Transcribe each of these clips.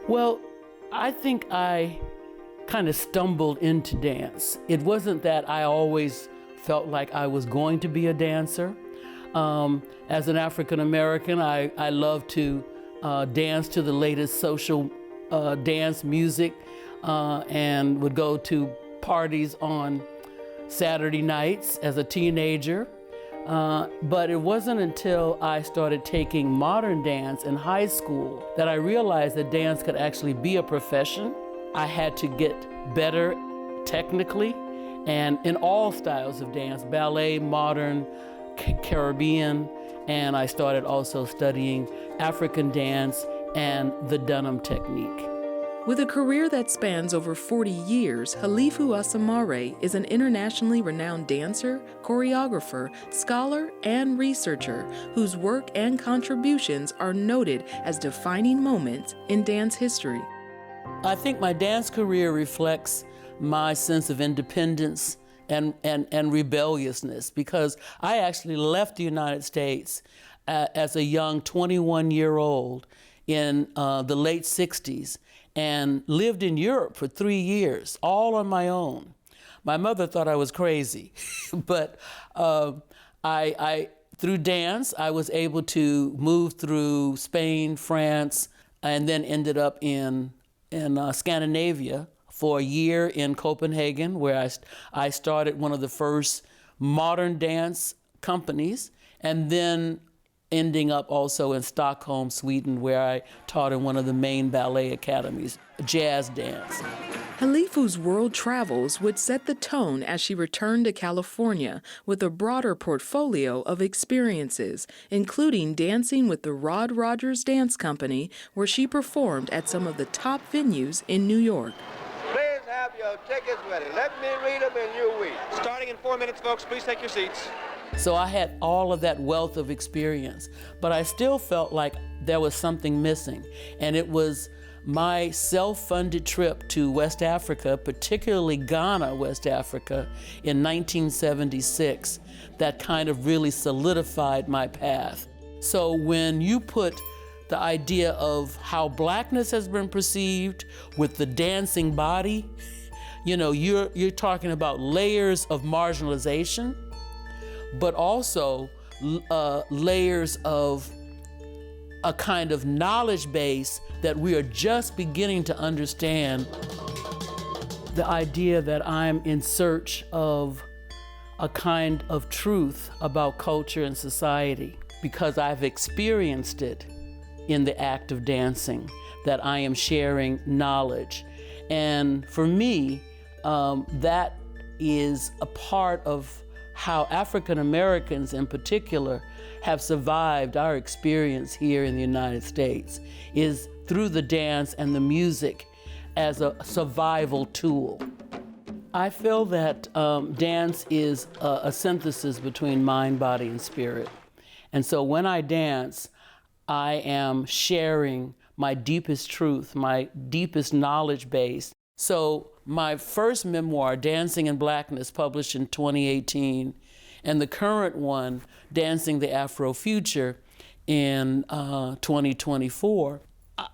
Well, I think I kind of stumbled into dance. It wasn't that I always felt like I was going to be a dancer. As an African American, I love to dance to the latest social dance music and would go to parties on Saturday nights as a teenager. But it wasn't until I started taking modern dance in high school that I realized that dance could actually be a profession. I had to get better technically and in all styles of dance, ballet, modern, Caribbean, and I started also studying African dance and the Dunham technique. With a career that spans over 40 years, Halifu Osumare is an internationally renowned dancer, choreographer, scholar, and researcher whose work and contributions are noted as defining moments in dance history. I think my dance career reflects my sense of independence and rebelliousness, because I actually left the United States as a young 21-year-old in the late 60s and lived in Europe for 3 years, all on my own. My mother thought I was crazy, but through dance, I was able to move through Spain, France, and then ended up in Scandinavia for a year in Copenhagen, where I started one of the first modern dance companies, and then ending up also in Stockholm, Sweden, where I taught in one of the main ballet academies, jazz dance. Halifu's world travels would set the tone as she returned to California with a broader portfolio of experiences, including dancing with the Rod Rogers Dance Company, where she performed at some of the top venues in New York. Please have your tickets ready. Let me read them and you read. Starting in 4 minutes, folks. Please take your seats. So I had all of that wealth of experience, but I still felt like there was something missing. And it was my self-funded trip to West Africa, particularly Ghana, West Africa, in 1976, that kind of really solidified my path. So when you put the idea of how blackness has been perceived with the dancing body, you know, you're talking about layers of marginalization, but also layers of a kind of knowledge base that we are just beginning to understand. The idea that I'm in search of a kind of truth about culture and society, because I've experienced it in the act of dancing, that I am sharing knowledge. And for me, that is a part of how African Americans in particular have survived our experience here in the United States, is through the dance and the music as a survival tool. I feel that dance is a synthesis between mind, body, and spirit. And so when I dance, I am sharing my deepest truth, my deepest knowledge base. So my first memoir, Dancing in Blackness, published in 2018, and the current one, Dancing the Afro Future, in 2024,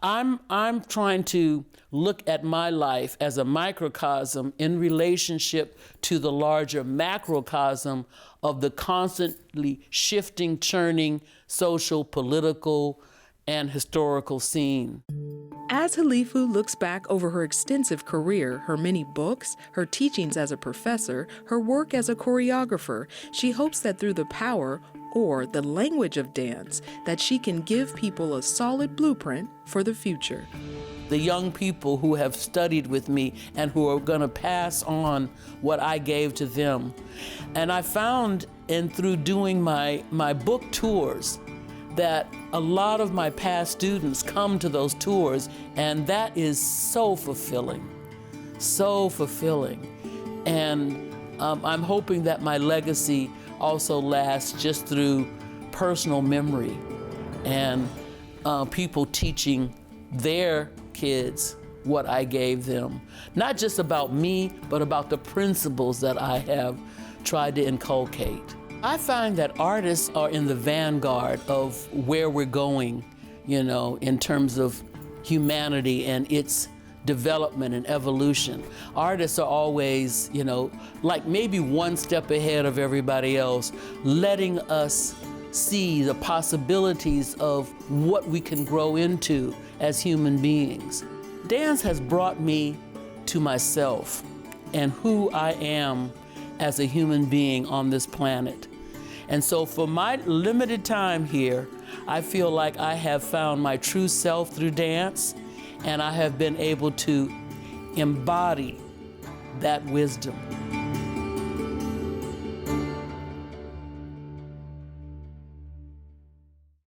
I'm trying to look at my life as a microcosm in relationship to the larger macrocosm of the constantly shifting, churning social, political, and historical scene. As Halifu looks back over her extensive career, her many books, her teachings as a professor, her work as a choreographer, she hopes that through the power or the language of dance, that she can give people a solid blueprint for the future. The young people who have studied with me and who are gonna pass on what I gave to them. And I found, and through doing my book tours, that a lot of my past students come to those tours, and that is so fulfilling, so fulfilling. And I'm hoping that my legacy also lasts just through personal memory and people teaching their kids what I gave them. Not just about me, but about the principles that I have tried to inculcate. I find that artists are in the vanguard of where we're going, you know, in terms of humanity and its development and evolution. Artists are always, like maybe one step ahead of everybody else, letting us see the possibilities of what we can grow into as human beings. Dance has brought me to myself and who I am as a human being on this planet. And so for my limited time here, I feel like I have found my true self through dance, and I have been able to embody that wisdom.